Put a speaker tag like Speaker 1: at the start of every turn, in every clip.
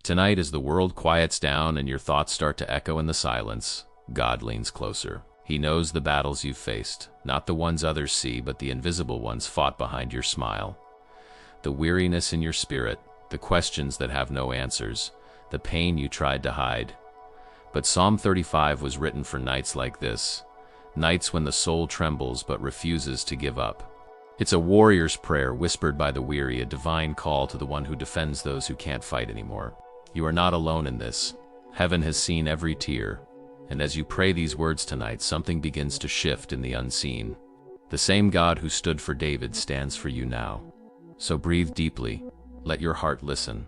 Speaker 1: Tonight, as the world quiets down and your thoughts start to echo in the silence, God leans closer. He knows the battles you've faced, not the ones others see, but the invisible ones fought behind your smile. The weariness in your spirit, the questions that have no answers, the pain you tried to hide. But Psalm 35 was written for nights like this, nights when the soul trembles but refuses to give up. It's a warrior's prayer whispered by the weary, a divine call to the one who defends those who can't fight anymore. You are not alone in this. Heaven has seen every tear, and as you pray these words tonight, something begins to shift in the unseen. The same God who stood for David stands for you now. So breathe deeply, let your heart listen,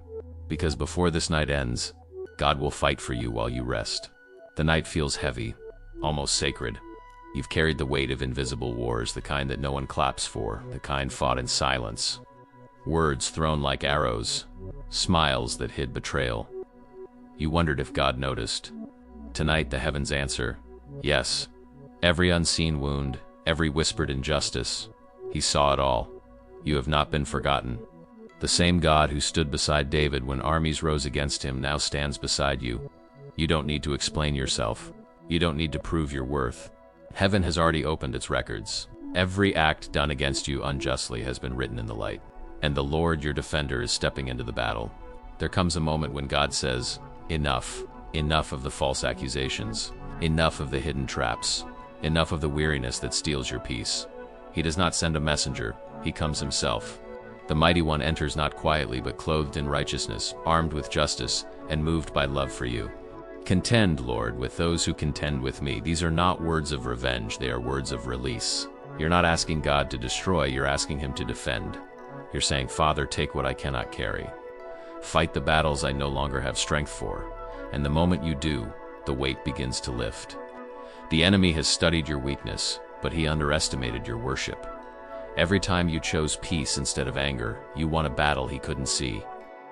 Speaker 1: because before this night ends, God will fight for you while you rest. The night feels heavy, almost sacred. You've carried the weight of invisible wars, the kind that no one claps for, the kind fought in silence. Words thrown like arrows, smiles that hid betrayal. You wondered if God noticed. Tonight the heavens answer, yes. Every unseen wound, every whispered injustice, He saw it all. You have not been forgotten. The same God who stood beside David when armies rose against him now stands beside you. You don't need to explain yourself. You don't need to prove your worth. Heaven has already opened its records. Every act done against you unjustly has been written in the light. And the Lord, your defender, is stepping into the battle. There comes a moment when God says, enough. Enough of the false accusations. Enough of the hidden traps. Enough of the weariness that steals your peace. He does not send a messenger. He comes Himself. The Mighty One enters not quietly, but clothed in righteousness, armed with justice, and moved by love for you. Contend, Lord, with those who contend with me. These are not words of revenge, they are words of release. You're not asking God to destroy, you're asking Him to defend. You're saying, Father, take what I cannot carry. Fight the battles I no longer have strength for. And the moment you do, the weight begins to lift. The enemy has studied your weakness, but he underestimated your worship. Every time you chose peace instead of anger, you won a battle he couldn't see.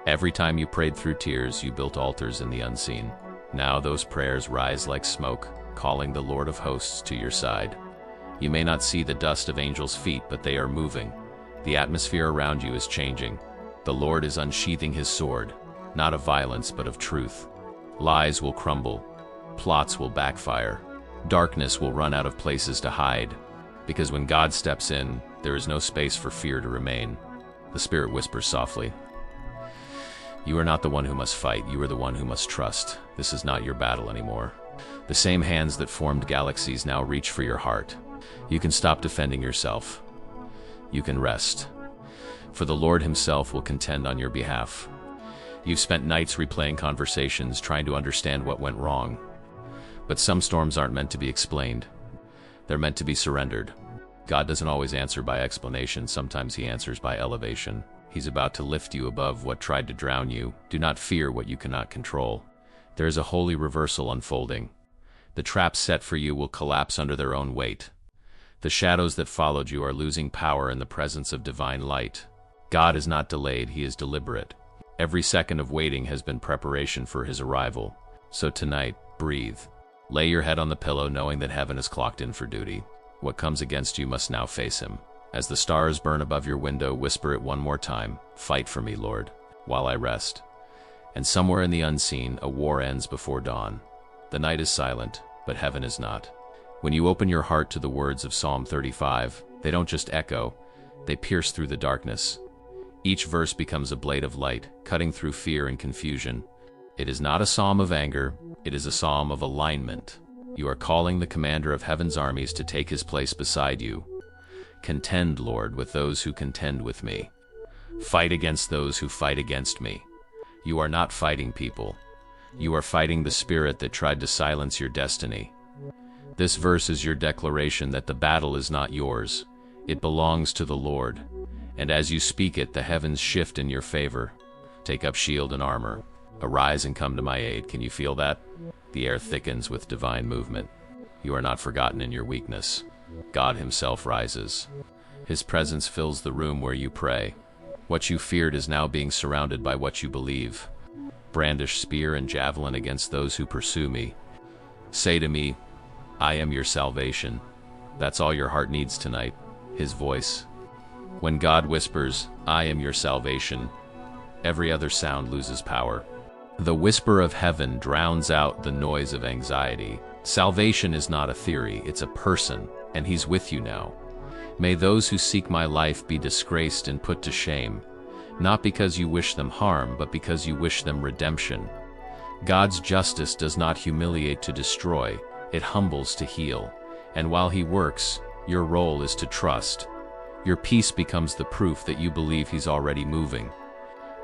Speaker 1: Every time you prayed through tears, you built altars in the unseen. Now those prayers rise like smoke, calling the Lord of hosts to your side. You may not see the dust of angels' feet, but they are moving. The atmosphere around you is changing. The Lord is unsheathing His sword, not of violence but of truth. Lies will crumble. Plots will backfire. Darkness will run out of places to hide. Because when God steps in, there is no space for fear to remain. The Spirit whispers softly, you are not the one who must fight, you are the one who must trust. This is not your battle anymore. The same hands that formed galaxies now reach for your heart. You can stop defending yourself. You can rest. For the Lord Himself will contend on your behalf. You've spent nights replaying conversations, trying to understand what went wrong. But some storms aren't meant to be explained. They're meant to be surrendered. God doesn't always answer by explanation, sometimes He answers by elevation. He's about to lift you above what tried to drown you. Do not fear what you cannot control. There is a holy reversal unfolding. The traps set for you will collapse under their own weight. The shadows that followed you are losing power in the presence of divine light. God is not delayed, He is deliberate. Every second of waiting has been preparation for His arrival. So tonight, breathe. Lay your head on the pillow knowing that heaven is clocked in for duty. What comes against you must now face Him. As the stars burn above your window, whisper it one more time, fight for me, Lord, while I rest. And somewhere in the unseen, a war ends before dawn. The night is silent, but heaven is not. When you open your heart to the words of Psalm 35, they don't just echo, they pierce through the darkness. Each verse becomes a blade of light, cutting through fear and confusion. It is not a psalm of anger, it is a psalm of alignment. You are calling the commander of heaven's armies to take his place beside you. Contend, Lord, with those who contend with me. Fight against those who fight against me. You are not fighting people. You are fighting the spirit that tried to silence your destiny. This verse is your declaration that the battle is not yours. It belongs to the Lord. And as you speak it, the heavens shift in your favor. Take up shield and armor. Arise and come to my aid. Can you feel that? The air thickens with divine movement. You are not forgotten in your weakness. God Himself rises. His presence fills the room where you pray. What you feared is now being surrounded by what you believe. Brandish spear and javelin against those who pursue me. Say to me, I am your salvation. That's all your heart needs tonight, His voice. When God whispers, I am your salvation, every other sound loses power. The whisper of heaven drowns out the noise of anxiety. Salvation is not a theory, it's a person, and he's with you now. May those who seek my life be disgraced and put to shame, not because you wish them harm, but because you wish them redemption. God's justice does not humiliate to destroy, it humbles to heal. And while he works, your role is to trust. Your peace becomes the proof that you believe he's already moving.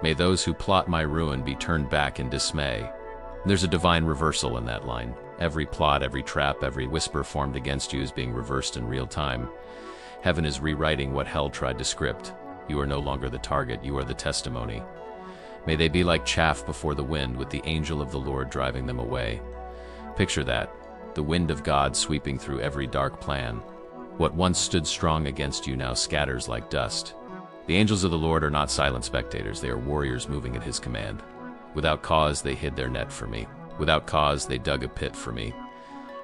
Speaker 1: May those who plot my ruin be turned back in dismay. There's a divine reversal in that line. Every plot, every trap, every whisper formed against you is being reversed in real time. Heaven is rewriting what hell tried to script. You are no longer the target, you are the testimony. May they be like chaff before the wind, with the angel of the Lord driving them away. Picture that, the wind of God sweeping through every dark plan. What once stood strong against you now scatters like dust. The angels of the Lord are not silent spectators, they are warriors moving at his command. Without cause, they hid their net for me. Without cause, they dug a pit for me.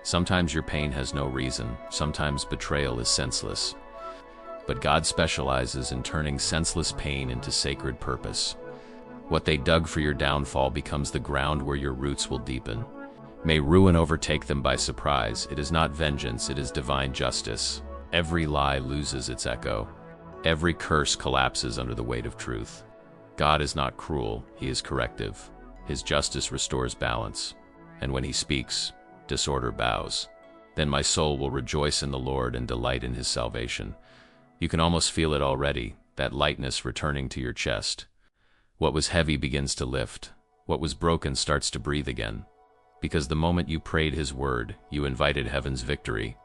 Speaker 1: Sometimes your pain has no reason, sometimes betrayal is senseless. But God specializes in turning senseless pain into sacred purpose. What they dug for your downfall becomes the ground where your roots will deepen. May ruin overtake them by surprise. It is not vengeance, it is divine justice. Every lie loses its echo. Every curse collapses under the weight of truth. God is not cruel, he is corrective. His justice restores balance. And when he speaks, disorder bows. Then my soul will rejoice in the Lord and delight in his salvation. You can almost feel it already, that lightness returning to your chest. What was heavy begins to lift. What was broken starts to breathe again. Because the moment you prayed his word, you invited heaven's victory.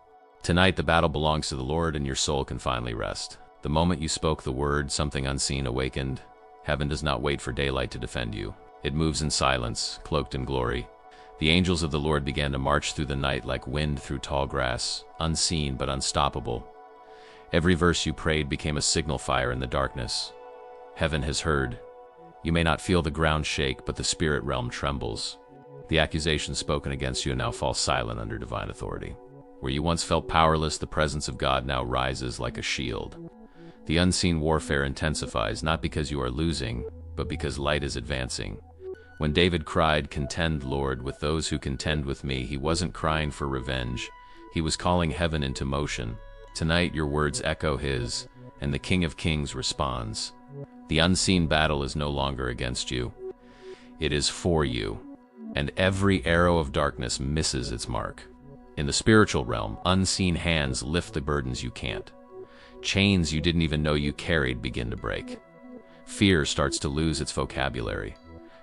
Speaker 1: Tonight the battle belongs to the Lord and your soul can finally rest. The moment you spoke the word, something unseen awakened. Heaven does not wait for daylight to defend you. It moves in silence, cloaked in glory. The angels of the Lord began to march through the night like wind through tall grass, unseen but unstoppable. Every verse you prayed became a signal fire in the darkness. Heaven has heard. You may not feel the ground shake, but the spirit realm trembles. The accusations spoken against you now fall silent under divine authority. Where you once felt powerless, the presence of God now rises like a shield. The unseen warfare intensifies, not because you are losing, but because light is advancing. When David cried, "Contend, Lord, with those who contend with me," he wasn't crying for revenge. He was calling heaven into motion. Tonight your words echo his, and the King of Kings responds. The unseen battle is no longer against you. It is for you, and every arrow of darkness misses its mark. In the spiritual realm, unseen hands lift the burdens you can't. Chains you didn't even know you carried begin to break. Fear starts to lose its vocabulary.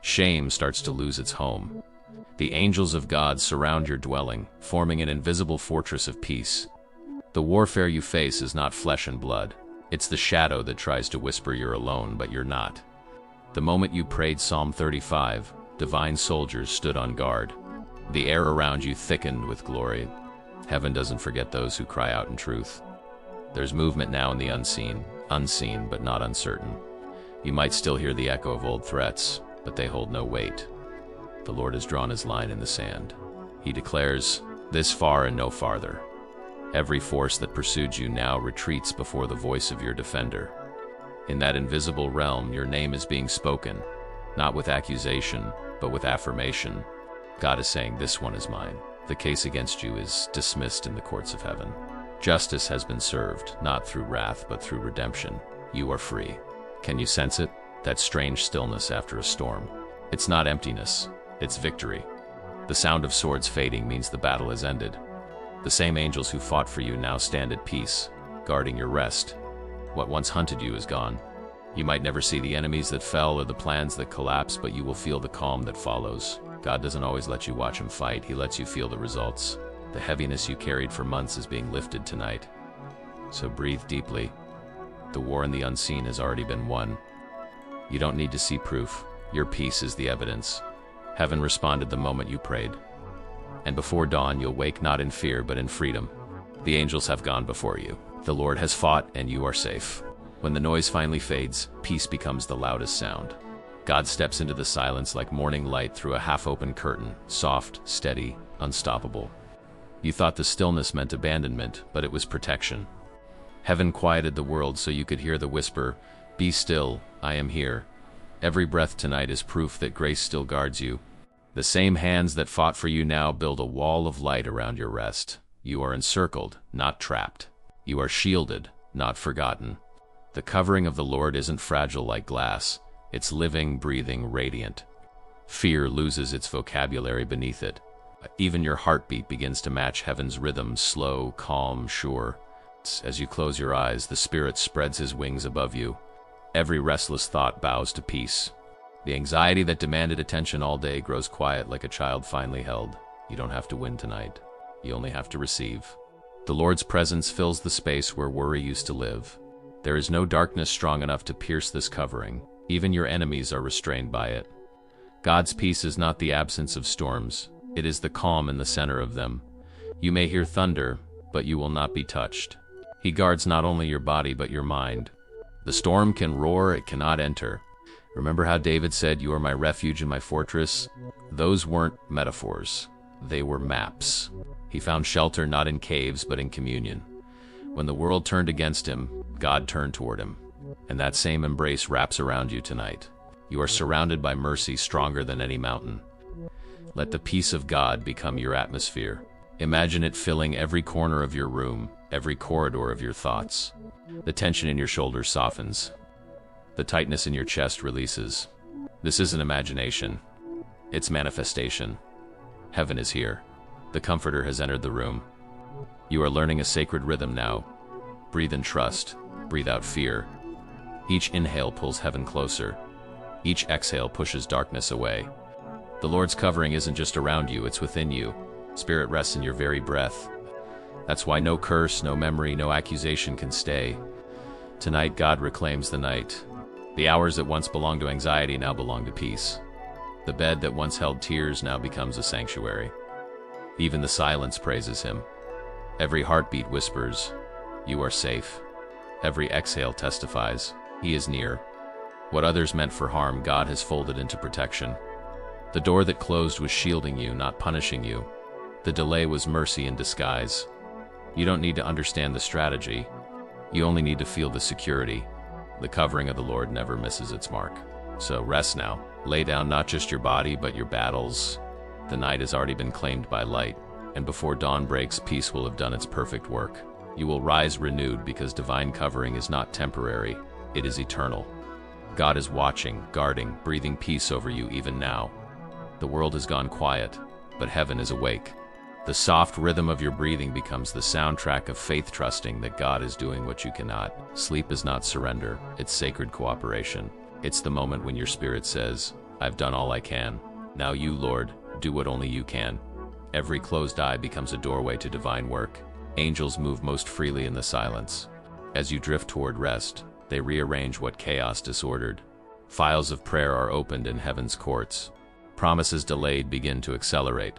Speaker 1: Shame starts to lose its home. The angels of God surround your dwelling, forming an invisible fortress of peace. The warfare you face is not flesh and blood. It's the shadow that tries to whisper you're alone, but you're not. The moment you prayed Psalm 35, divine soldiers stood on guard. The air around you thickened with glory. Heaven doesn't forget those who cry out in truth. There's movement now in the unseen, unseen but not uncertain. You might still hear the echo of old threats, but they hold no weight. The Lord has drawn his line in the sand. He declares, "This far and no farther." Every force that pursued you now retreats before the voice of your defender. In that invisible realm, your name is being spoken, not with accusation, but with affirmation. God is saying, "This one is mine." The case against you is dismissed in the courts of heaven. Justice has been served, not through wrath, but through redemption. You are free. Can you sense it? That strange stillness after a storm. It's not emptiness, it's victory. The sound of swords fading means the battle has ended. The same angels who fought for you now stand at peace, guarding your rest. What once hunted you is gone. You might never see the enemies that fell or the plans that collapse, but you will feel the calm that follows. God doesn't always let you watch him fight, he lets you feel the results. The heaviness you carried for months is being lifted tonight. So breathe deeply. The war in the unseen has already been won. You don't need to see proof. Your peace is the evidence. Heaven responded the moment you prayed. And before dawn, you'll wake not in fear, but in freedom. The angels have gone before you. The Lord has fought, and you are safe. When the noise finally fades, peace becomes the loudest sound. God steps into the silence like morning light through a half-open curtain, soft, steady, unstoppable. You thought the stillness meant abandonment, but it was protection. Heaven quieted the world so you could hear the whisper, "Be still, I am here." Every breath tonight is proof that grace still guards you. The same hands that fought for you now build a wall of light around your rest. You are encircled, not trapped. You are shielded, not forgotten. The covering of the Lord isn't fragile like glass. It's living, breathing, radiant. Fear loses its vocabulary beneath it. Even your heartbeat begins to match heaven's rhythm, slow, calm, sure. As you close your eyes, the Spirit spreads his wings above you. Every restless thought bows to peace. The anxiety that demanded attention all day grows quiet like a child finally held. You don't have to win tonight. You only have to receive. The Lord's presence fills the space where worry used to live. There is no darkness strong enough to pierce this covering. Even your enemies are restrained by it. God's peace is not the absence of storms. It is the calm in the center of them. You may hear thunder, but you will not be touched. He guards not only your body, but your mind. The storm can roar, it cannot enter. Remember how David said, "You are my refuge and my fortress"? Those weren't metaphors. They were maps. He found shelter not in caves, but in communion. When the world turned against him, God turned toward him. And that same embrace wraps around you tonight. You are surrounded by mercy stronger than any mountain. Let the peace of God become your atmosphere. Imagine it filling every corner of your room, every corridor of your thoughts. The tension in your shoulders softens. The tightness in your chest releases. This isn't imagination. It's manifestation. Heaven is here. The Comforter has entered the room. You are learning a sacred rhythm now. Breathe in trust. Breathe out fear. Each inhale pulls heaven closer. Each exhale pushes darkness away. The Lord's covering isn't just around you, it's within you. Spirit rests in your very breath. That's why no curse, no memory, no accusation can stay. Tonight, God reclaims the night. The hours that once belonged to anxiety now belong to peace. The bed that once held tears now becomes a sanctuary. Even the silence praises him. Every heartbeat whispers, "You are safe." Every exhale testifies, he is near. What others meant for harm, God has folded into protection. The door that closed was shielding you, not punishing you. The delay was mercy in disguise. You don't need to understand the strategy. You only need to feel the security. The covering of the Lord never misses its mark. So rest now. Lay down not just your body, but your battles. The night has already been claimed by light, and before dawn breaks, peace will have done its perfect work. You will rise renewed because divine covering is not temporary, it is eternal. God is watching, guarding, breathing peace over you even now. The world has gone quiet, but heaven is awake. The soft rhythm of your breathing becomes the soundtrack of faith, trusting that God is doing what you cannot. Sleep is not surrender, it's sacred cooperation. It's the moment when your spirit says, "I've done all I can. Now you, Lord, do what only you can." Every closed eye becomes a doorway to divine work. Angels move most freely in the silence. As you drift toward rest, they rearrange what chaos disordered. Files of prayer are opened in heaven's courts. Promises delayed begin to accelerate.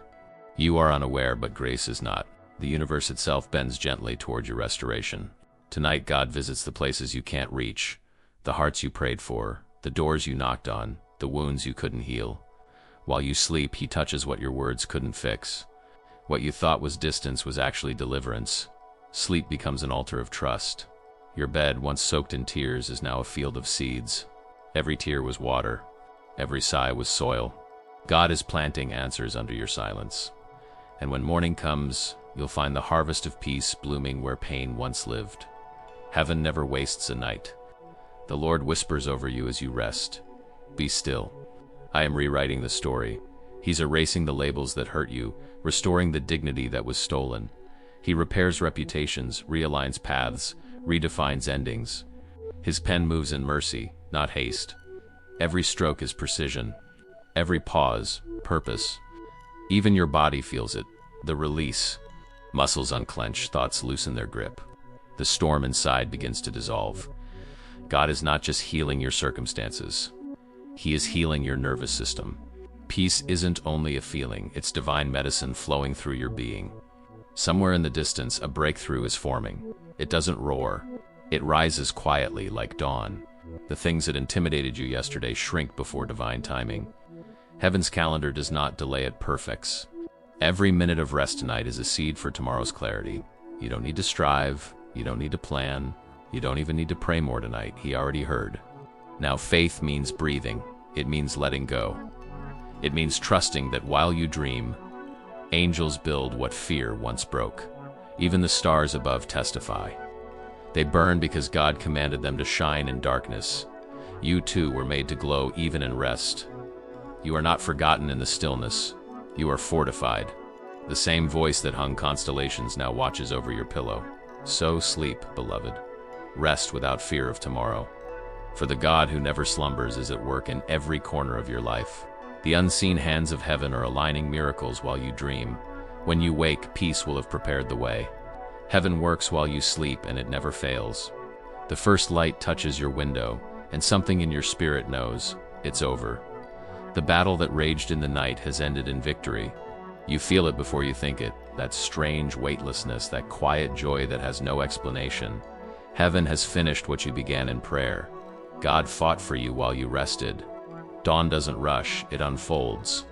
Speaker 1: You are unaware, but grace is not. The universe itself bends gently toward your restoration. Tonight, God visits the places you can't reach, the hearts you prayed for, the doors you knocked on, the wounds you couldn't heal. While you sleep, he touches what your words couldn't fix. What you thought was distance was actually deliverance. Sleep becomes an altar of trust. Your bed, once soaked in tears, is now a field of seeds. Every tear was water. Every sigh was soil. God is planting answers under your silence. And when morning comes, you'll find the harvest of peace blooming where pain once lived. Heaven never wastes a night. The Lord whispers over you as you rest. Be still. I am rewriting the story. He's erasing the labels that hurt you, restoring the dignity that was stolen. He repairs reputations, realigns paths, redefines endings. His pen moves in mercy, not haste. Every stroke is precision. Every pause, purpose. Even your body feels it, the release. Muscles unclench, thoughts loosen their grip. The storm inside begins to dissolve. God is not just healing your circumstances. He is healing your nervous system. Peace isn't only a feeling, it's divine medicine flowing through your being. Somewhere in the distance, a breakthrough is forming. It doesn't roar. It rises quietly like dawn. The things that intimidated you yesterday shrink before divine timing. Heaven's calendar does not delay at perfects. Every minute of rest tonight is a seed for tomorrow's clarity. You don't need to strive. You don't need to plan. You don't even need to pray more tonight. He already heard. Now faith means breathing. It means letting go. It means trusting that while you dream, angels build what fear once broke. Even the stars above testify. They burn because God commanded them to shine in darkness. You too were made to glow even in rest. You are not forgotten in the stillness. You are fortified. The same voice that hung constellations now watches over your pillow. So sleep, beloved. Rest without fear of tomorrow. For the God who never slumbers is at work in every corner of your life. The unseen hands of heaven are aligning miracles while you dream. When you wake, peace will have prepared the way. Heaven works while you sleep, and it never fails. The first light touches your window, and something in your spirit knows it's over. The battle that raged in the night has ended in victory. You feel it before you think it, that strange weightlessness, that quiet joy that has no explanation. Heaven has finished what you began in prayer. God fought for you while you rested. Dawn doesn't rush, it unfolds.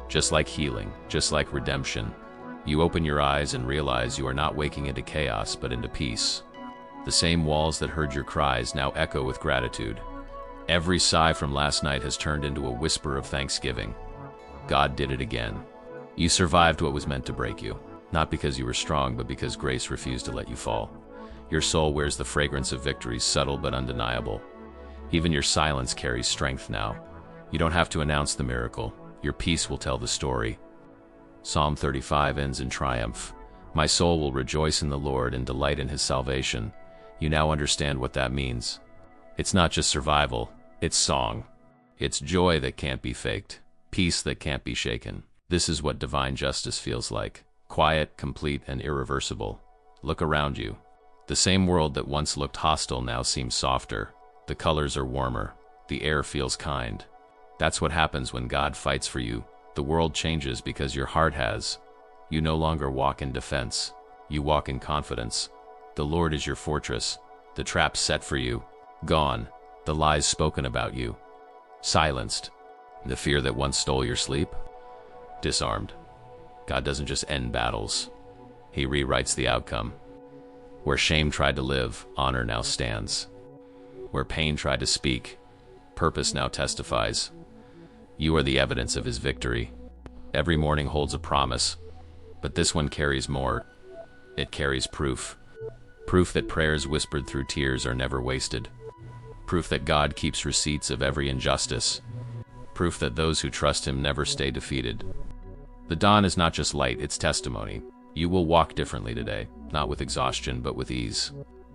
Speaker 1: Just like healing, just like redemption. You open your eyes and realize you are not waking into chaos, but into peace. The same walls that heard your cries now echo with gratitude. Every sigh from last night has turned into a whisper of thanksgiving. God did it again. You survived what was meant to break you, not because you were strong, but because grace refused to let you fall. Your soul wears the fragrance of victory, subtle but undeniable. Even your silence carries strength now. You don't have to announce the miracle. Your peace will tell the story. Psalm 35 ends in triumph. My soul will rejoice in the Lord and delight in his salvation. You now understand what that means. It's not just survival, it's song. It's joy that can't be faked, peace that can't be shaken. This is what divine justice feels like. Quiet, complete, and irreversible. Look around you. The same world that once looked hostile now seems softer. The colors are warmer. The air feels kind. That's what happens when God fights for you. The world changes because your heart has. You no longer walk in defense. You walk in confidence. The Lord is your fortress. The traps set for you, gone. The lies spoken about you, silenced. The fear that once stole your sleep, disarmed. God doesn't just end battles. He rewrites the outcome. Where shame tried to live, honor now stands. Where pain tried to speak, purpose now testifies. You are the evidence of his victory. Every morning holds a promise, but this one carries more. It carries proof. Proof that prayers whispered through tears are never wasted. Proof that God keeps receipts of every injustice. Proof that those who trust him never stay defeated. The dawn is not just light, it's testimony. You will walk differently today, not with exhaustion, but with ease.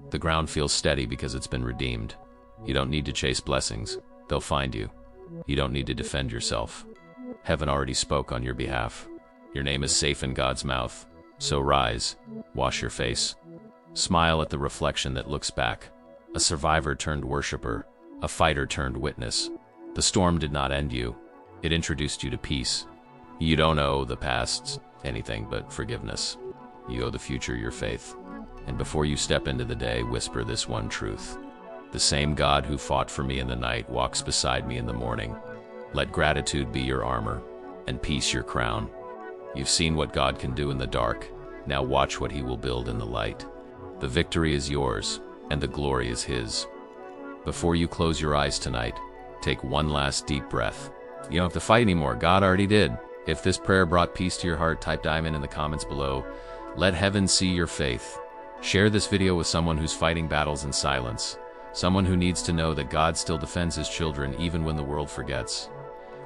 Speaker 1: The ground feels steady because it's been redeemed. You don't need to chase blessings. They'll find you. You don't need to defend yourself. Heaven already spoke on your behalf. Your name is safe in God's mouth. So rise, wash your face. Smile at the reflection that looks back. A survivor turned worshiper, a fighter turned witness. The storm did not end you. It introduced you to peace. You don't owe the past anything but forgiveness. You owe the future your faith. And before you step into the day, whisper this one truth. The same God who fought for me in the night walks beside me in the morning. Let gratitude be your armor, and peace your crown. You've seen what God can do in the dark. Now watch what he will build in the light. The victory is yours, and the glory is his. Before you close your eyes tonight, take one last deep breath. You don't have to fight anymore. God already did. If this prayer brought peace to your heart, type diamond in the comments below. Let heaven see your faith. Share this video with someone who's fighting battles in silence. Someone who needs to know that God still defends his children even when the world forgets.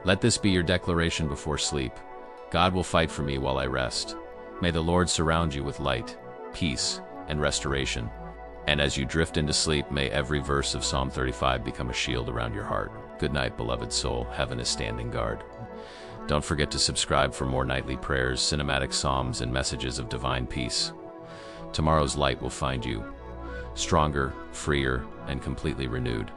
Speaker 1: Let this be your declaration before sleep. God will fight for me while I rest. May the Lord surround you with light, peace, and restoration. And as you drift into sleep, may every verse of Psalm 35 become a shield around your heart. Good night, beloved soul. Heaven is standing guard. Don't forget to subscribe for more nightly prayers, cinematic psalms, and messages of divine peace. Tomorrow's light will find you stronger, freer, and completely renewed.